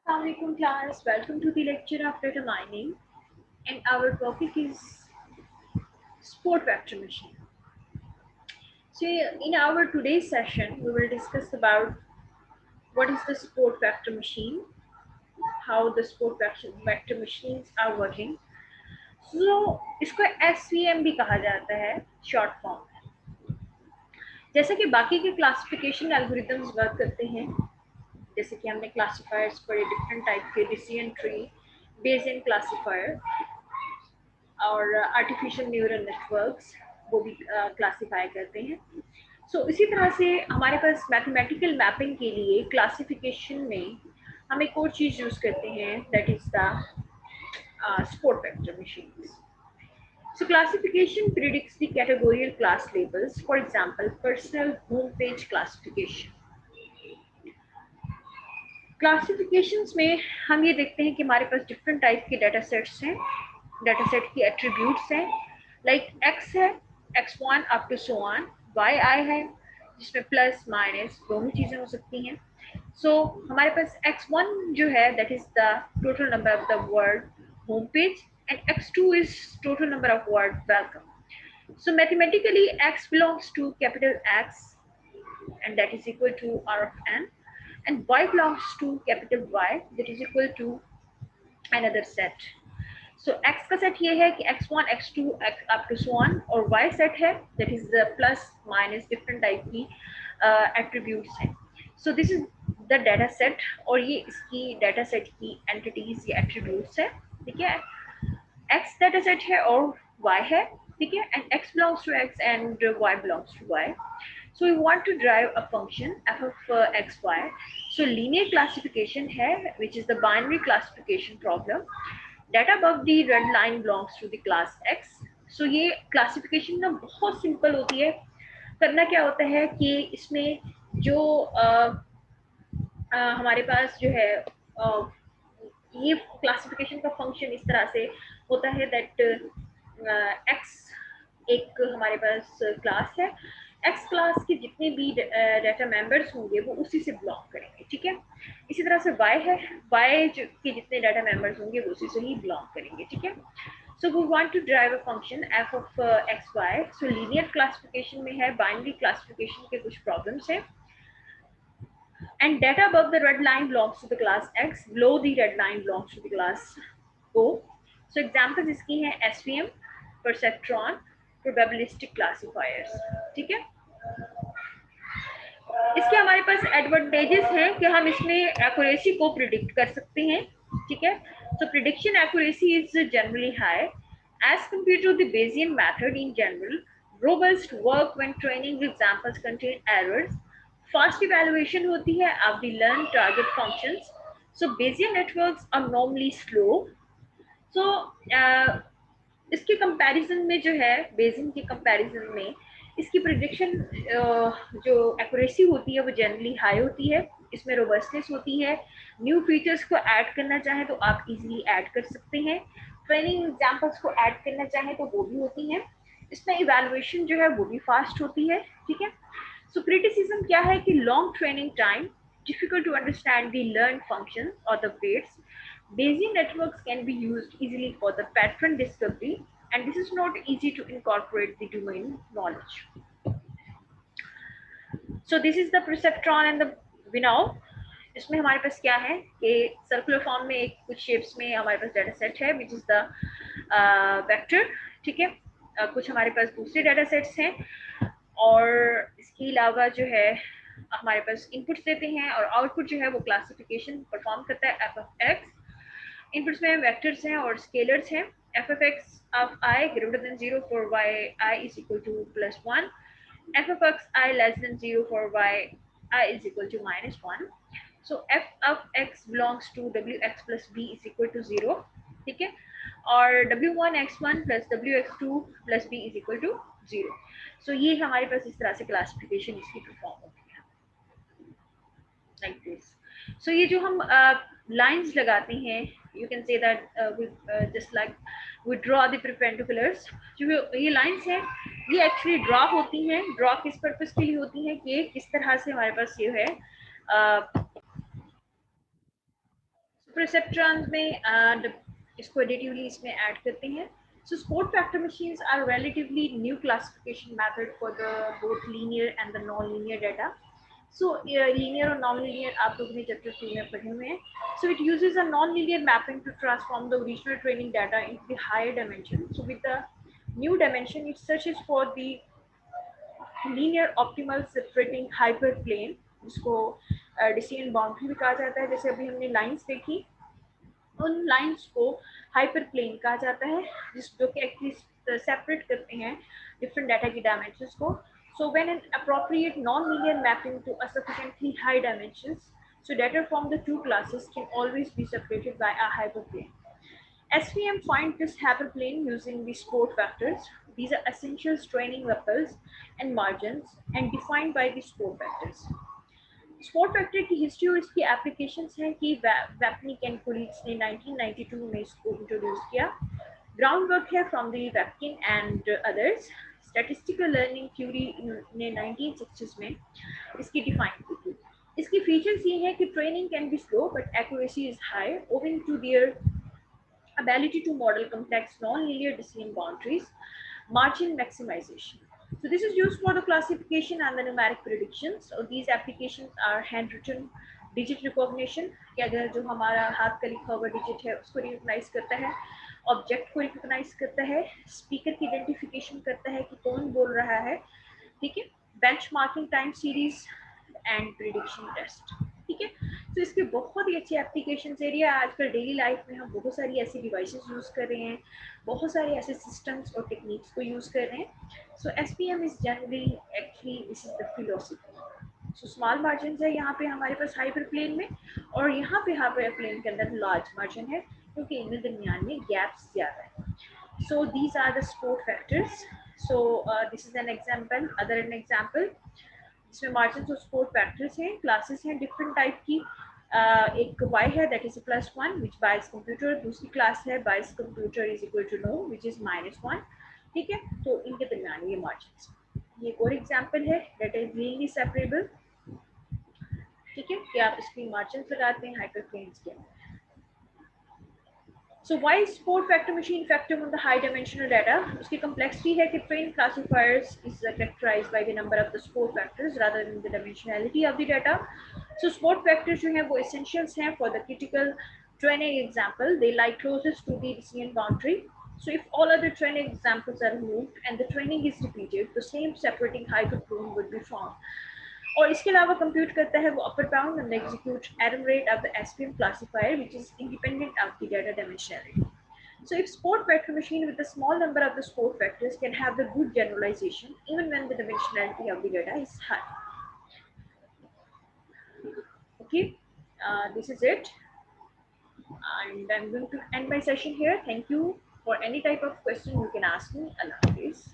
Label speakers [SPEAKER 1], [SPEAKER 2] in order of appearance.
[SPEAKER 1] Assalamualaikum class, welcome to the lecture of data mining, and our topic is sport vector machine. So in our today's session we will discuss about what is the sport vector machine, how the sport vector machines are working. So इसको SVM भी कहा जाता है short form में. जैसे कि बाकी के क्लासिफिकेशन एल्गोरिथम्स वर्क करते हैं, जैसे कि हमने क्लासिफायर्स पढ़े डिफरेंट टाइप के, डिसीजन ट्री, बेसियन क्लासिफायर और आर्टिफिशियल न्यूरल नेटवर्क्स वो भी क्लासिफाई करते हैं. सो इसी तरह से हमारे पास मैथमेटिकल मैपिंग के लिए क्लासिफिकेशन में हम एक और चीज़ यूज़ करते हैं, that is the sport vector machines. So classification predicts the categorical class labels. For example, personal homepage classification. Classifications में हम ये देखते हैं कि हमारे पास डिफरेंट टाइप के डाटा सेट्स हैं, डाटा सेट की एट्रीब्यूट्स हैं, लाइक एक्स है, x1 up to so on, yi है जिसमें प्लस माइनस दोनों चीज़ें हो सकती हैं. सो हमारे पास x1 जो है that is the total number of the word home page and x2 is total number of word welcome. So mathematically x belongs to capital X and that is equal to R of n, and y belongs to capital Y that is equal to another set. So x का set ये है कि x1 x2 up to so on, और y set है that is the plus minus different type की attributes हैं. So this is the data set और ये इसकी data set की entities या attributes है, ठीक है. x data set है और y है, ठीक है, and x belongs to x and y belongs to y. So we want to derive a function f of x y. So linear classification है which is the binary classification problem. Data above the red line belongs to the class x. So ये classification ना बहुत simple होती है. करना क्या होता है कि इसमें जो हमारे पास जो है ये क्लासिफिकेशन का फंक्शन इस तरह से होता है दैट एक्स एक हमारे पास क्लास है, एक्स क्लास के जितने भी डाटा मेंबर्स होंगे वो उसी से बिलोंग करेंगे, ठीक है. इसी तरह से वाई है, वाई के जितने डाटा मेंबर्स होंगे वो उसी से ही बिलोंग करेंगे, ठीक है. So we want to drive a function F of X Y. So linear classification में है, बाइनरी क्लासिफिकेशन के कुछ प्रॉब्लम्स है. And data above the red line belongs to the class X, below the red line belongs to the class O. So examples इसकी हैं SVM, perceptron, probabilistic classifiers, ठीक है. इसके हमारे पास एडवांटेजेस हैं कि हम इसमें एक्यूरेसी को प्रिडिक्ट कर सकते हैं, ठीक है. So prediction accuracy is generally high as compared to the Bayesian method in general. Robust work when training examples contain errors. Fast evaluation होती है of the learned target functions. So Bayesian networks are normally slow. So इसके comparison में जो है Bayesian के comparison में इसकी prediction जो एक्यूरेसी होती है वो जनरली हाई होती है. इसमें रोबस्टनेस होती है. न्यू फीचर्स को ऐड करना चाहें तो आप इजीली ऐड कर सकते हैं. ट्रेनिंग एग्जांपल्स को ऐड करना चाहें तो वो भी होती हैं. इसमें इवैल्यूएशन जो है वो भी फास्ट होती है, ठीक है. So criticism क्या है कि long training time, difficult to understand the learned functions or the weights. Bayesian networks can be used easily for the pattern discovery, and this is not easy to incorporate the domain knowledge. So this is the perceptron and the Winnow. इसमें हमारे पास क्या है कि circular form में एक कुछ shapes में हमारे पास डाटा सेट है विच इज द वेक्टर, ठीक है. कुछ हमारे पास दूसरे डाटा सेट्स हैं और इसके अलावा जो है हमारे पास इनपुट्स देते हैं और आउटपुट जो है वो क्लासिफिकेशन परफॉर्म करता है एफ ऑफ एक्स. इनपुट्स में वेक्टर्स हैं और स्केलर्स हैं. F of X of I greater than 0 for Y I is equal to +1, F of X I less than 0 for Y I is equal to -1. So F of X belongs to W X plus B is equal to 0, ठीक है, और w1x1 plus wx2 plus b is equal to 0. सो ये हमारे पास इस तरह से classification इसकी perform होती है लाइक दिस. सो ये जो हम लाइंस लगाते हैं, you can say that just like we draw the perpendiculars. जो ये लाइंस हैं ये एक्चुअली ड्रॉ होती हैं. ड्रॉ किस पर्पस के लिए होती हैं कि किस तरह से हमारे पास ये है परसेप्ट्रॉन्स में इसको एडिटिवली इसमें ऐड करते हैं. So sport vector machines are relatively new classification method for the both linear and the non-linear data. So linear और non-linear आप लोगों ने चैप्टर 2 में पढ़े हुए हैं. So it uses a non-linear mapping to transform the original training data into the higher dimension. So with the new dimension, it searches for the linear optimal separating hyperplane, जिसको decision boundary भी कहा जाता है. जैसे अभी हमने lines देखी, उन लाइंस को हाइपरप्लेन कहा जाता है, जिस जो कि एक्चुअली सेपरेट करते हैं डिफरेंट डाटा की डायमेंशंस को. So when an appropriate non linear mapping to a sufficiently high dimensions, so data from the two classes can always be separated by a hyperplane. SVM finds this hyperplane using the sport vectors. These are essential training ripples and margins and defined by the sport vectors. Sport vector की history और इसकी applications हैं कि Vapnik and colleagues ने 1992 में इसको introduce किया. Ground work है फ्रॉम द वेपकिन and others. Statistical learning theory ने 1960s में इसकी डिफाइन की थी. इसकी फीचर्स ये है कि training can be slow but accuracy is high owing to their ability to model complex non-linear decision boundaries, margin maximization. So this is used for the classification and the numeric predictions. So these applications are handwritten digit recognition, कि अगर जो हमारा हाथ का लिखा हुआ digit है उसको रिकॉग्नाइज करता है, ऑब्जेक्ट को रिकॉग्नाइज करता है, स्पीकर की आइडेंटिफिकेशन करता है कि कौन बोल रहा है, ठीक है, benchmarking time series and prediction test. ठीक है, तो इसके बहुत ही अच्छी एप्लीकेशन एरिया. आजकल डेली लाइफ में हम बहुत सारी ऐसी डिवाइसेस यूज़ कर रहे हैं, बहुत सारे ऐसे सिस्टम्स और टेक्निक्स को यूज़ कर रहे हैं. सो SPM is generally actually this is the philosophy. So small margin है यहाँ पे हमारे पास हाइपर प्लेन में, और यहाँ पे हाइपर प्लेन के अंदर लार्ज मार्जिन है क्योंकि इनमें दरमियान में गैप्स ज़्यादा है. So these are the support factors. So this is an example, other an example जिसमें मार्जिन और सपोर्ट फैक्टर्स हैं, क्लासेस हैं डिफरेंट टाइप की. एक y है that is +1 which buys computer. दूसरी क्लास है buys computer is equal to no which is -1. ठीक है, तो इनके दरमियान ये मार्जिन. ये एक और एग्जाम्पल है दैट इज लीनियरली सेपरेबल. ठीक है, कि आप इसकी मार्जिन लगाते हैं हाइपरप्लेन्स के. So why is sport vector machine effective on the high dimensional data? उसकी complexity है कि trained classifiers is characterized by the number of the sport vectors rather than the dimensionality of the data. So sport vectors जो हैं वो essentials हैं for the critical training example. They lie closest to the decision boundary. So if all other training examples are removed and the training is repeated, the same separating hyperplane would be formed. और इसके अलावा compute करता है वो upper bound and execute error rate of the SPM classifier which is independent of the data dimensionality. So if sport vector machine with a small number of the sport vectors can have the good generalization even when the dimensionality of the data is high. Okay, this is it and I'm going to end my session here. Thank you. For any type of question you can ask me. Allah Hafiz.